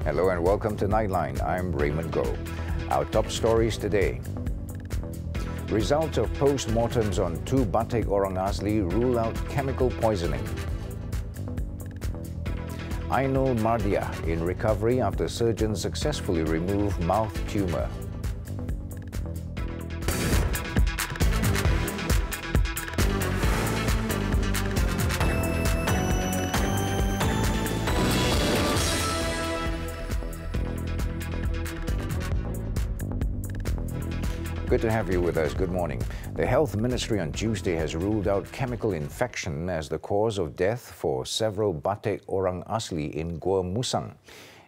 Hello and welcome to Nightline. I'm Raymond Goh. Our top stories today. Results of post-mortems on 2 batik orang asli rule out chemical poisoning. Ainul Mardia in recovery after surgeons successfully remove mouth tumour. Good to have you with us. Good morning. The Health Ministry on Tuesday has ruled out chemical infection as the cause of death for several batik orang asli in Gua Musang.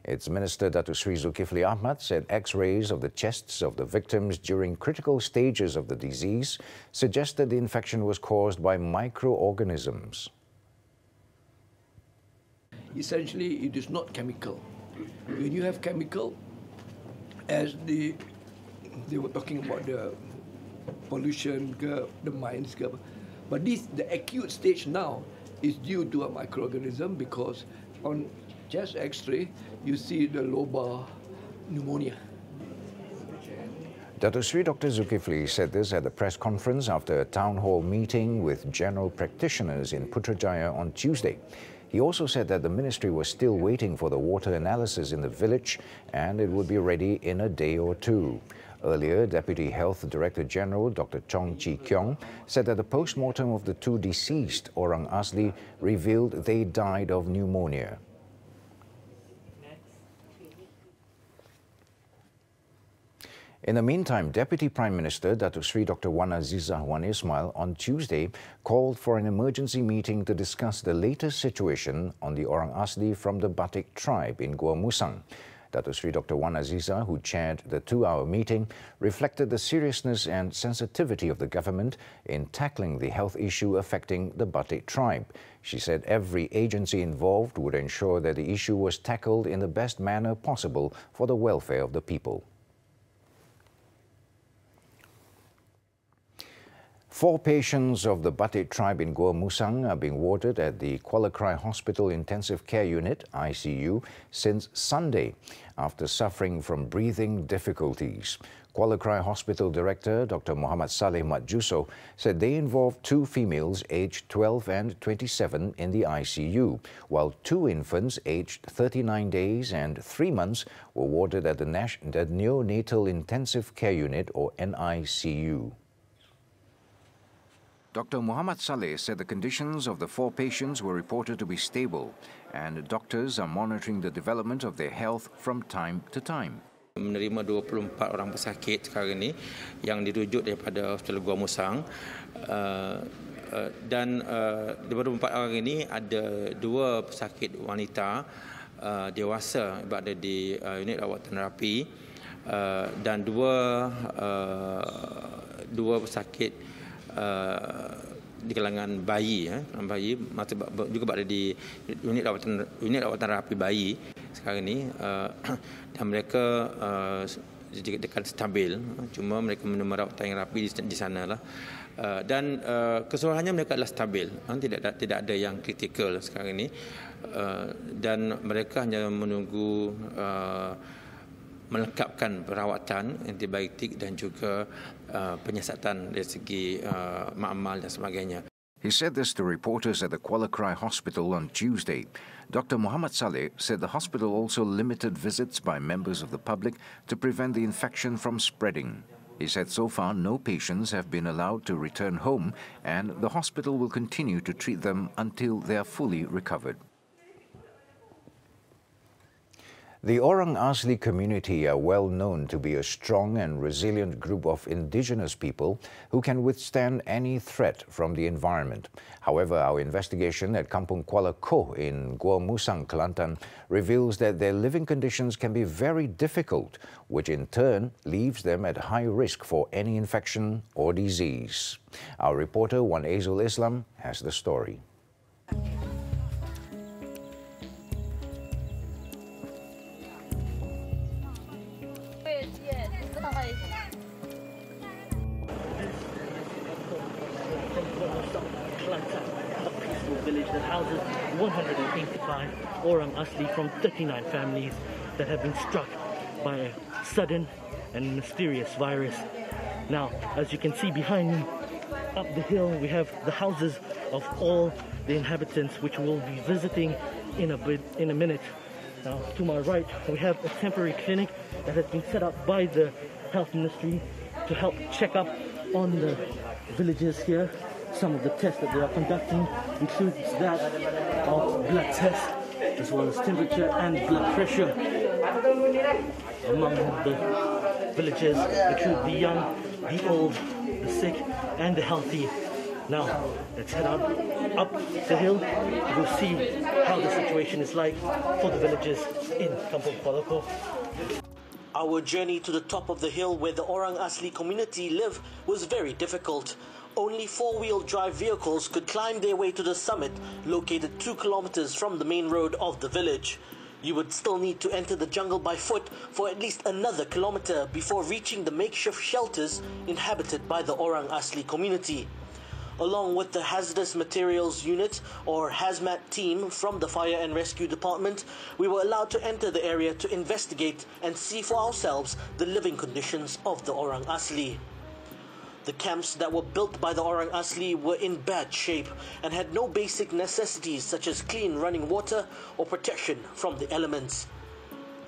Its Minister Datuk Sri Zulkifli Ahmad said X-rays of the chests of the victims during critical stages of the disease suggested the infection was caused by microorganisms. Essentially, it is not chemical. When you have chemical, as they were talking about the pollution, the mines, but the acute stage now is due to a microorganism because on chest X-ray you see the lobar pneumonia. Datuk Sri Dr. Zulkifli said this at the press conference after a town hall meeting with general practitioners in Putrajaya on Tuesday. He also said that the ministry was still waiting for the water analysis in the village and it would be ready in a day or two. Earlier, Deputy Health Director General Dr. Chong Chi Kiong said that the post-mortem of the 2 deceased orang asli revealed they died of pneumonia. In the meantime, Deputy Prime Minister Datuk Sri Dr. Wan Azizah Wan Ismail on Tuesday called for an emergency meeting to discuss the latest situation on the orang asli from the Batik tribe in Gua Musang. Datuk Sri Dr. Wan Azizah, who chaired the 2-hour meeting, reflected the seriousness and sensitivity of the government in tackling the health issue affecting the Batik tribe. She said every agency involved would ensure that the issue was tackled in the best manner possible for the welfare of the people. 4 patients of the Batik tribe in Gua Musang are being warded at the Kuala Krai Hospital Intensive Care Unit, ICU, since Sunday after suffering from breathing difficulties. Kuala Krai Hospital Director Dr. Muhammad Saleh Mat Juso said they involved 2 females aged 12 and 27 in the ICU, while 2 infants aged 39 days and 3 months were warded at the Neonatal Intensive Care Unit, or NICU. Dr. Muhammad Saleh said the conditions of the 4 patients were reported to be stable and doctors are monitoring the development of their health from time to time. Menerima 24 orang pesakit sekarang ini yang dirujuk daripada Hospital Gua Musang dan daripada 24 orang ini ada 2 pesakit wanita dewasa berada di unit rawatan rapi dan 2 pesakit di kalangan bayi, juga berada di unit rawatan rapi bayi sekarang ini dan mereka dekat stabil, cuma mereka menerima rawatan yang rapi di sana lah dan keseluruhannya mereka adalah stabil, tidak ada yang kritikal sekarang ini dan mereka hanya menunggu melengkapkan perawatan antibiotik dan juga penyiasatan dari segi makmal dan sebagainya. He said this to reporters at the Kuala Krai Hospital on Tuesday. Dr. Muhammad Saleh said the hospital also limited visits by members of the public to prevent the infection from spreading. He said so far no patients have been allowed to return home and the hospital will continue to treat them until they are fully recovered. The Orang Asli community are well known to be a strong and resilient group of indigenous people who can withstand any threat from the environment. However, our investigation at Kampung Kuala Koh in Gua Musang, Kelantan reveals that their living conditions can be very difficult, which in turn leaves them at high risk for any infection or disease. Our reporter Wan Azul Islam has the story. Village that houses 185 Orang Asli from 39 families that have been struck by a sudden and mysterious virus. Now, as you can see behind me, up the hill, we have the houses of all the inhabitants, which we'll be visiting in a minute. Now, to my right, we have a temporary clinic that has been set up by the Health Ministry to help check up on the villagers here. Some of the tests that they are conducting includes that of blood tests, as well as temperature and blood pressure. Among the villagers include the young, the old, the sick, and the healthy. Now, let's head out up the hill. We'll see how the situation is like for the villagers in Kampung Kuala Lumpur. Our journey to the top of the hill where the Orang Asli community live was very difficult. Only four-wheel drive vehicles could climb their way to the summit, located 2 kilometers from the main road of the village. You would still need to enter the jungle by foot for at least another kilometer before reaching the makeshift shelters inhabited by the Orang Asli community. Along with the Hazardous Materials Unit or HAZMAT team from the Fire and Rescue Department, we were allowed to enter the area to investigate and see for ourselves the living conditions of the Orang Asli. The camps that were built by the Orang Asli were in bad shape and had no basic necessities such as clean running water or protection from the elements.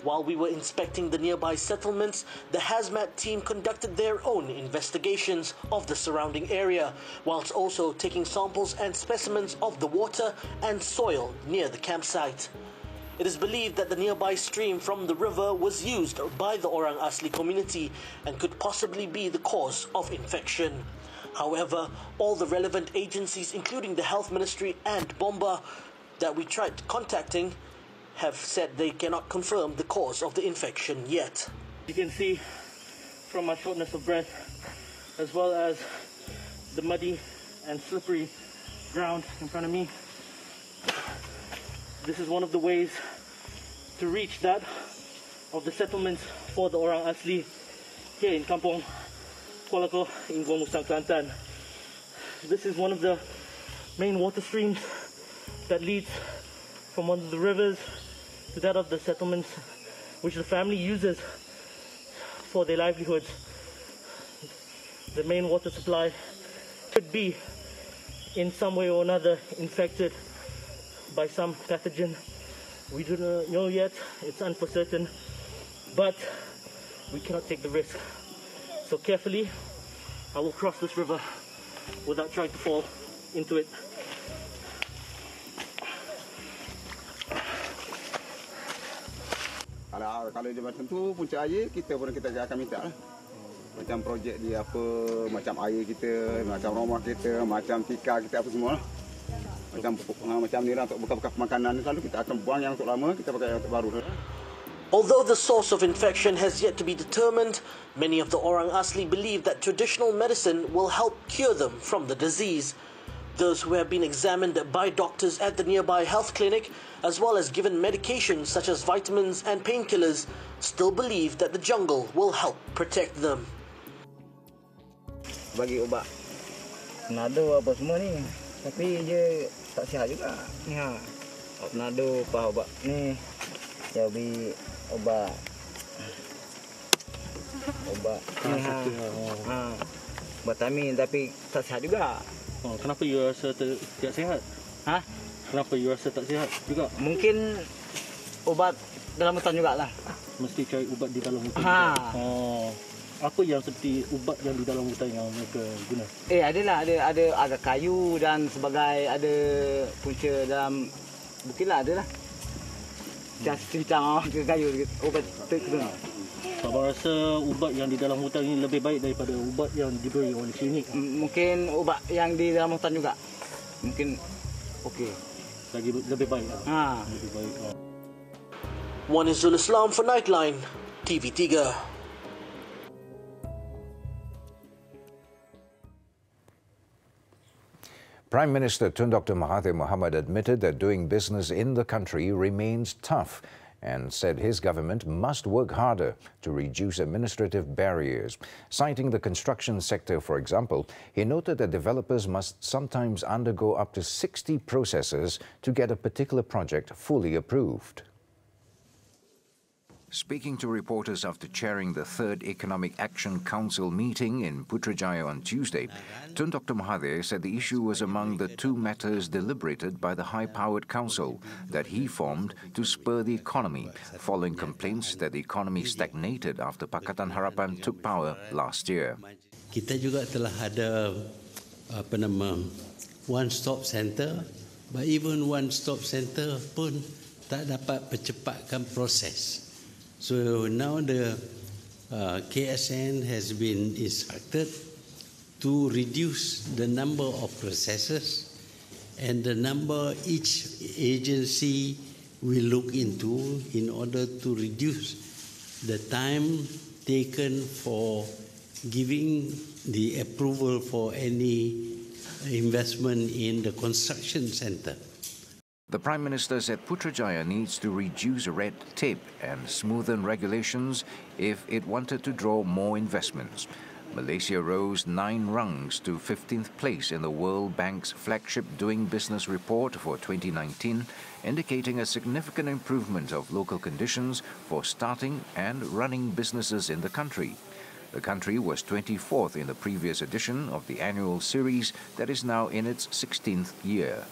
While we were inspecting the nearby settlements, the HAZMAT team conducted their own investigations of the surrounding area, whilst also taking samples and specimens of the water and soil near the campsite. It is believed that the nearby stream from the river was used by the Orang Asli community and could possibly be the cause of infection. However, all the relevant agencies, including the Health Ministry and Bomba, that we tried contacting, have said they cannot confirm the cause of the infection yet. You can see from my shortness of breath, as well as the muddy and slippery ground in front of me, this is one of the ways to reach that of the settlements for the Orang Asli here in Kampung Kuala Lumpur in Gua Musang, Kelantan. This is one of the main water streams that leads from one of the rivers to that of the settlements, which the family uses for their livelihoods. The main water supply could be in some way or another infected by some pathogen. We do not know yet, it's uncertain, but we cannot take the risk. So carefully, I will cross this river without trying to fall into it. Kalau dia macam tu puncak air, kita akan minta lah. Macam projek dia apa, macam air kita, macam rumah kita, macam tikar kita apa semua lah. Macam ni lah untuk bekas-bekas makanan selalu kita akan buang yang untuk lama, kita pakai yang untuk baru. Although the source of infection has yet to be determined, many of the Orang Asli believe that traditional medicine will help cure them from the disease. Those who have been examined by doctors at the nearby health clinic, as well as given medications such as vitamins and painkillers, still believe that the jungle will help protect them. Bagi ubat nado apa semua ni, tapi dia tak sihat juga. Ya, nado ubat ni, jadi ubat vitamin tapi tak sihat juga. Oh, kenapa you rasa tidak sihat? Ha? Kenapa you rasa tak sihat juga? Mungkin ubat dalam hutan jugalah. Mesti cari ubat di dalam hutan. Ha. Oh. Apa yang seperti ubat yang di dalam hutan yang mereka guna? Adalah ada kayu dan sebagai ada punca dalam bukit lah, adalah. Cerita kayu ubat tu. Abang rasa ubat yang di dalam hutan ini lebih baik daripada ubat yang diberi oleh klinik? Mungkin ubat yang di dalam hutan juga. Mungkin okey. Lagi lebih baik. Ha. Lebih baik. Wan Izul Islam for Nightline, TV3. Prime Minister Tun Dr. Mahathir Mohamad admitted that doing business in the country remains tough and said his government must work harder to reduce administrative barriers. Citing the construction sector, for example, he noted that developers must sometimes undergo up to 60 processes to get a particular project fully approved. Speaking to reporters after chairing the third Economic Action Council meeting in Putrajaya on Tuesday, Tun Dr. Mahathir said the issue was among the two matters deliberated by the high-powered council that he formed to spur the economy, following complaints that the economy stagnated after Pakatan Harapan took power last year. Kita juga telah ada one-stop center, but even one-stop center pun tak dapat percepatkan proses. So now the KSN has been instructed to reduce the number of processes and the number each agency will look into in order to reduce the time taken for giving the approval for any investment in the construction center. The Prime Minister said Putrajaya needs to reduce red tape and smoothen regulations if it wanted to draw more investments. Malaysia rose 9 rungs to 15th place in the World Bank's flagship Doing Business report for 2019, indicating a significant improvement of local conditions for starting and running businesses in the country. The country was 24th in the previous edition of the annual series that is now in its 16th year.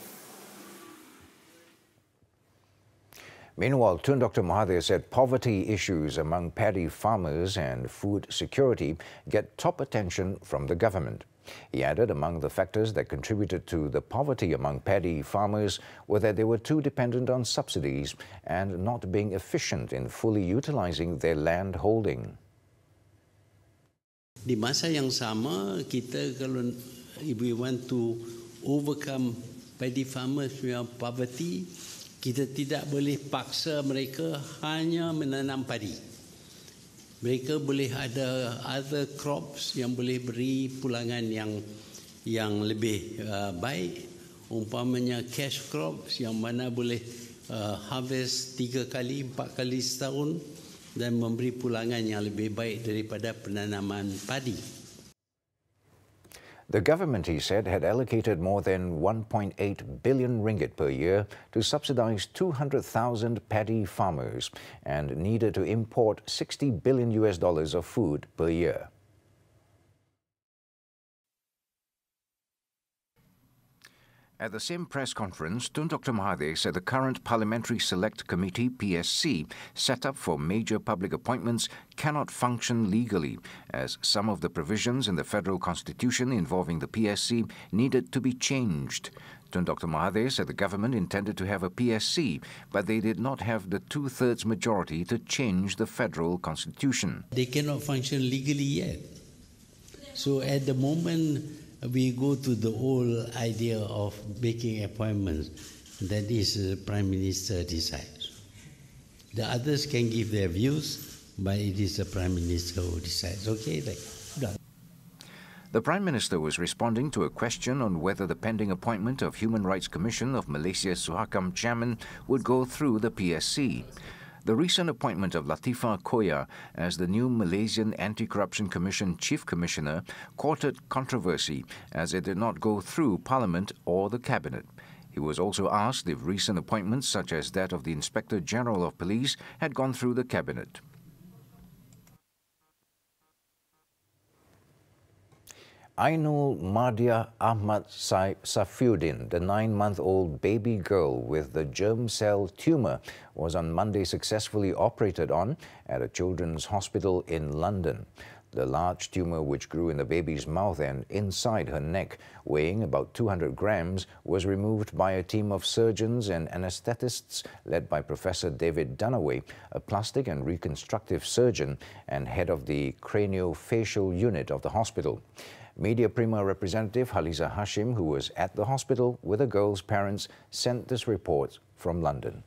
Meanwhile, Tun Dr. Mahathir said poverty issues among paddy farmers and food security get top attention from the government. He added among the factors that contributed to the poverty among paddy farmers were that they were too dependent on subsidies and not being efficient in fully utilizing their land holding. Di masa yang sama, kita kalau we want to overcome paddy farmers punya poverty, kita tidak boleh paksa mereka hanya menanam padi. Mereka boleh ada other crops yang boleh beri pulangan yang lebih baik. Umpamanya cash crops yang mana boleh harvest 3 kali, 4 kali setahun dan memberi pulangan yang lebih baik daripada penanaman padi. The government, he said, had allocated more than 1.8 billion ringgit per year to subsidize 200,000 paddy farmers and needed to import $60 billion of food per year. At the same press conference, Tun Dr. Mahathir said the current Parliamentary Select Committee, PSC, set up for major public appointments cannot function legally, as some of the provisions in the federal constitution involving the PSC needed to be changed. Tun Dr. Mahathir said the government intended to have a PSC, but they did not have the 2/3 majority to change the federal constitution. They cannot function legally yet. So at the moment, we go to the whole idea of making appointments. That is, the Prime Minister decides. The others can give their views, but it is the Prime Minister who decides. Okay, done. The Prime Minister was responding to a question on whether the pending appointment of Human Rights Commission of Malaysia Suhakam chairman would go through the PSC. The recent appointment of Latifah Koya as the new Malaysian Anti-Corruption Commission Chief Commissioner courted controversy as it did not go through Parliament or the Cabinet. He was also asked if recent appointments such as that of the Inspector General of Police had gone through the Cabinet. Ainul Mardia Ahmad Safiuddin, the 9-month-old baby girl with the germ cell tumour, was on Monday successfully operated on at a children's hospital in London. The large tumour, which grew in the baby's mouth and inside her neck, weighing about 200 grams, was removed by a team of surgeons and anaesthetists led by Professor David Dunaway, a plastic and reconstructive surgeon and head of the craniofacial unit of the hospital. Media Prima representative Haliza Hashim, who was at the hospital with the girl's parents, sent this report from London.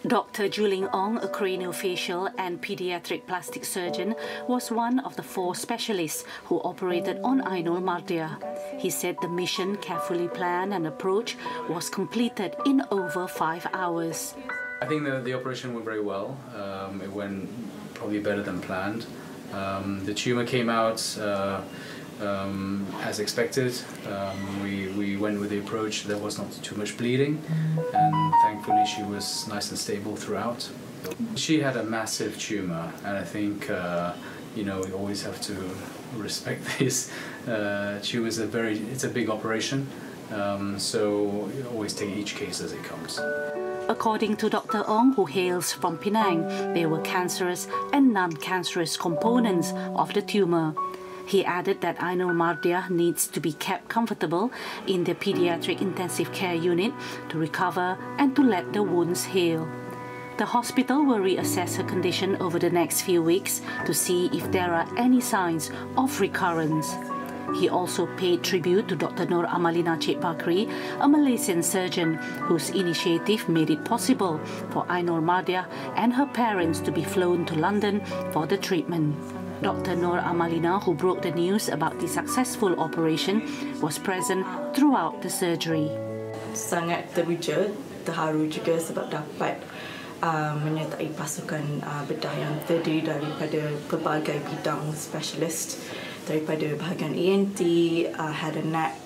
Dr. Juling Ong, a craniofacial and pediatric plastic surgeon, was one of the 4 specialists who operated on Ainul Mardia. He said the mission, carefully planned and approach, was completed in over 5 hours. I think the operation went very well. It went probably better than planned. The tumour came out as expected. We went with the approach there was not too much bleeding, and thankfully she was nice and stable throughout. She had a massive tumor, and I think you know, we always have to respect this. Tumors it's a big operation, so you always take each case as it comes. According to Dr. Ong, who hails from Penang, there were cancerous and non-cancerous components of the tumor. He added that Ainul Mardia needs to be kept comfortable in the pediatric intensive care unit to recover and to let the wounds heal. The hospital will reassess her condition over the next few weeks to see if there are any signs of recurrence. He also paid tribute to Dr. Nur Amalina Cik Bakri, a Malaysian surgeon whose initiative made it possible for Ainul Mardia and her parents to be flown to London for the treatment. Dr. Nur Amalina, who broke the news about the successful operation, was present throughout the surgery. Sangat teruja, terharu juga sebab dapat menyertai pasukan bedah yang terdiri daripada pelbagai bidang spesialis, daripada bahagian ENT, head and neck,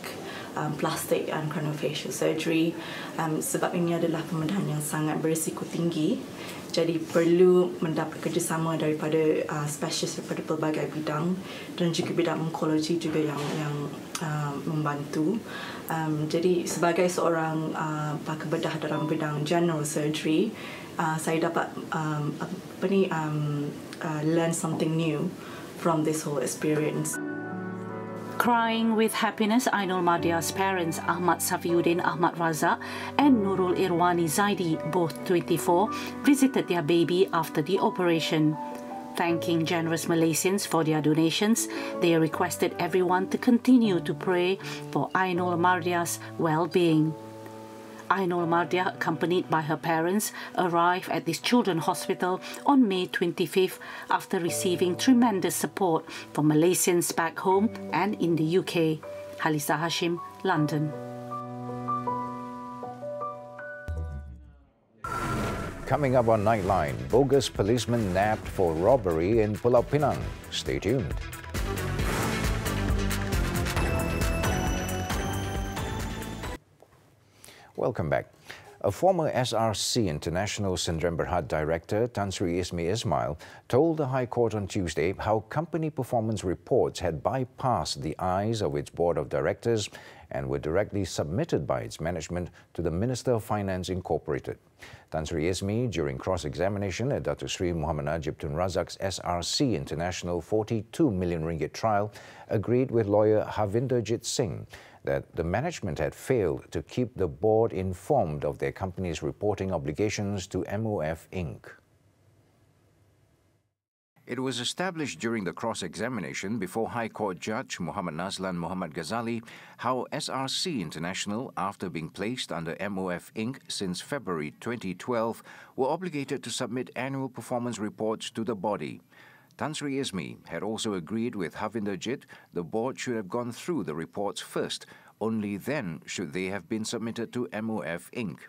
plastic and craniofacial surgery. Sebab ini adalah pembedahan yang sangat berisiko tinggi, jadi perlu mendapat kerjasama daripada spesialis daripada pelbagai bidang dan juga bidang onkologi juga yang membantu. Jadi sebagai seorang pakar bedah dalam bidang general surgery, saya dapat learn something new from this whole experience. Crying with happiness, Ainul Mardia's parents, Ahmad Safiuddin Ahmad Razak and Nurul Irwani Zaidi, both 24, visited their baby after the operation. Thanking generous Malaysians for their donations, they requested everyone to continue to pray for Ainul Mardia's well-being. Ainul Mardia, accompanied by her parents, arrived at this children's hospital on May 25th after receiving tremendous support from Malaysians back home and in the UK. Halisa Hashim, London. Coming up on Nightline, bogus policeman nabbed for robbery in Pulau Pinang. Stay tuned. Welcome back. A former SRC International Sdn Bhd director, Tan Sri Ismi Ismail, told the High Court on Tuesday how company performance reports had bypassed the eyes of its board of directors and were directly submitted by its management to the Minister of Finance Incorporated. Tan Sri Ismi, during cross-examination at Datuk Sri Muhammad Najib Tun Razak's SRC International 42 million ringgit trial, agreed with lawyer Havinderjit Singh that the management had failed to keep the board informed of their company's reporting obligations to MOF Inc. It was established during the cross-examination before High Court Judge Muhammad Nazlan Muhammad Ghazali how SRC International, after being placed under MOF Inc. since February 2012, were obligated to submit annual performance reports to the body. Tan Sri Ismi had also agreed with Havinderjit the board should have gone through the reports first. Only then should they have been submitted to MOF Inc.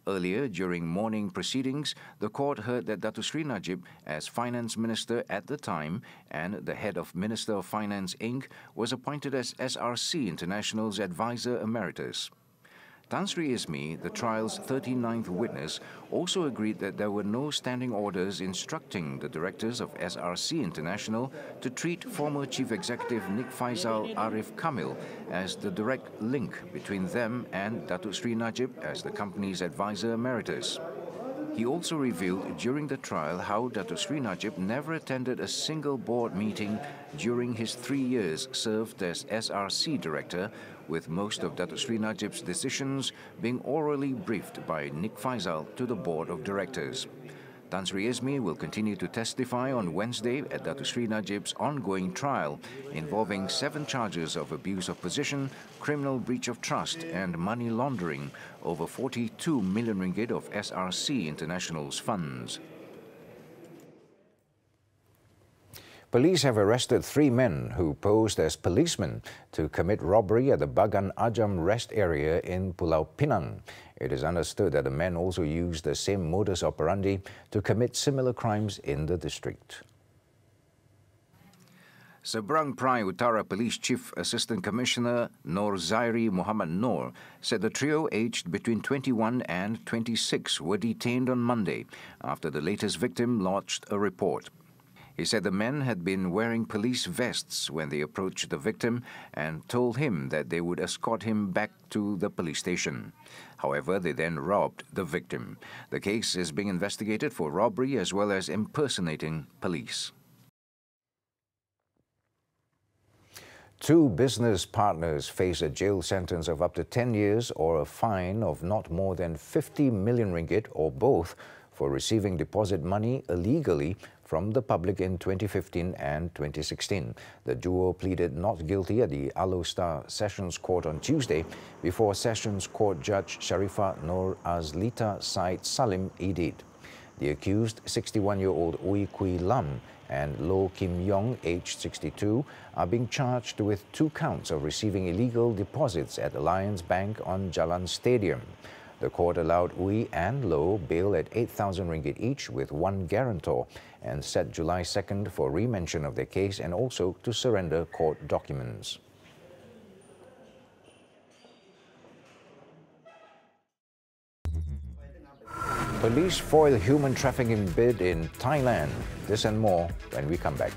Earlier, during morning proceedings, the court heard that Datuk Sri Najib, as Finance Minister at the time and the head of Minister of Finance Inc., was appointed as SRC International's Advisor Emeritus. Tan Sri Ismi, the trial's 39th witness, also agreed that there were no standing orders instructing the directors of SRC International to treat former Chief Executive Nik Faisal Arif Kamil as the direct link between them and Datuk Sri Najib as the company's Advisor Emeritus. He also revealed during the trial how Datuk Sri Najib never attended a single board meeting during his 3 years served as SRC Director, with most of Datuk Sri Najib's decisions being orally briefed by Nik Faisal to the Board of Directors. Tan Sri Ismi will continue to testify on Wednesday at Datuk Sri Najib's ongoing trial involving 7 charges of abuse of position, criminal breach of trust and money laundering over 42 million ringgit of SRC International's funds. Police have arrested 3 men who posed as policemen to commit robbery at the Bagan Ajam rest area in Pulau Pinang. It is understood that the men also used the same modus operandi to commit similar crimes in the district. Seberang Perai Utara Police Chief Assistant Commissioner Nur Zairi Muhammad Noor said the trio aged between 21 and 26 were detained on Monday after the latest victim lodged a report. He said the men had been wearing police vests when they approached the victim and told him that they would escort him back to the police station. However, they then robbed the victim. The case is being investigated for robbery as well as impersonating police. Two business partners face a jail sentence of up to 10 years or a fine of not more than 50 million ringgit or both for receiving deposit money illegally from the public in 2015 and 2016. The duo pleaded not guilty at the Alostar Sessions Court on Tuesday before Sessions Court Judge Sharifah Nur Azlita Said Salim Edid. The accused, 61-year-old Ui Kui Lam and Loh Kim Yong, aged 62, are being charged with 2 counts of receiving illegal deposits at Alliance Bank on Jalan Stadium. The court allowed Ui and Loh bail at 8,000 ringgit each with 1 guarantor and set July 2nd for re-mention of their case and also to surrender court documents. Police foil human trafficking bid in Thailand. This and more when we come back.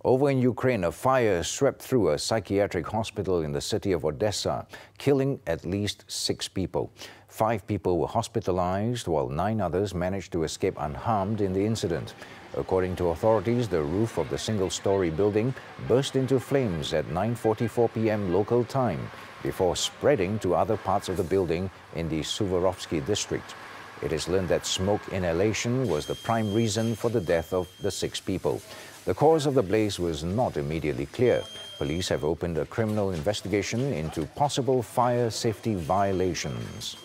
Over in Ukraine, a fire swept through a psychiatric hospital in the city of Odessa, killing at least 6 people. 5 people were hospitalized, while 9 others managed to escape unharmed in the incident. According to authorities, the roof of the single-story building burst into flames at 9:44 p.m. local time before spreading to other parts of the building in the Suvorovsky district. It is learned that smoke inhalation was the prime reason for the death of the 6 people. The cause of the blaze was not immediately clear. Police have opened a criminal investigation into possible fire safety violations.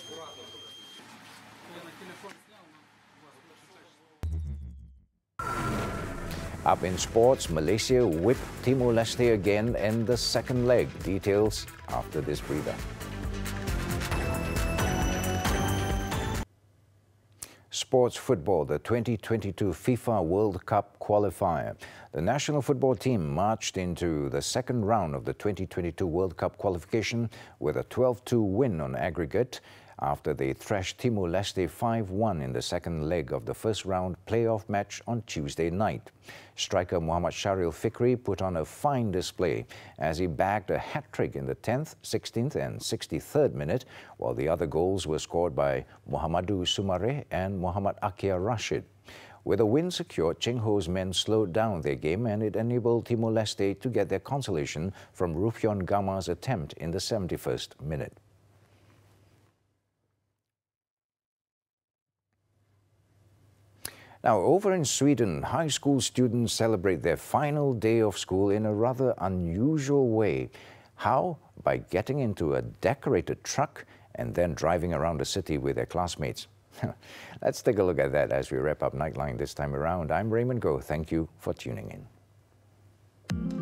Up in sports, Malaysia whipped Timor-Leste again in the second leg. Details after this breather. Sports football, the 2022 FIFA World Cup qualifier. The national football team marched into the second round of the 2022 World Cup qualification with a 12-2 win on aggregate after they thrashed Timor-Leste 5-1 in the second leg of the first round playoff match on Tuesday night. Striker Muhammad Sharil Fikri put on a fine display as he bagged a hat-trick in the 10th, 16th and 63rd minute, while the other goals were scored by Muhammadu Sumare and Muhammad Akia Rashid. With a win secured, Cheng Ho's men slowed down their game and it enabled Timor-Leste to get their consolation from Rufyon Gama's attempt in the 71st minute. Now, over in Sweden, high school students celebrate their final day of school in a rather unusual way. How? By getting into a decorated truck and then driving around the city with their classmates. Let's take a look at that as we wrap up Nightline this time around. I'm Raymond Goh. Thank you for tuning in.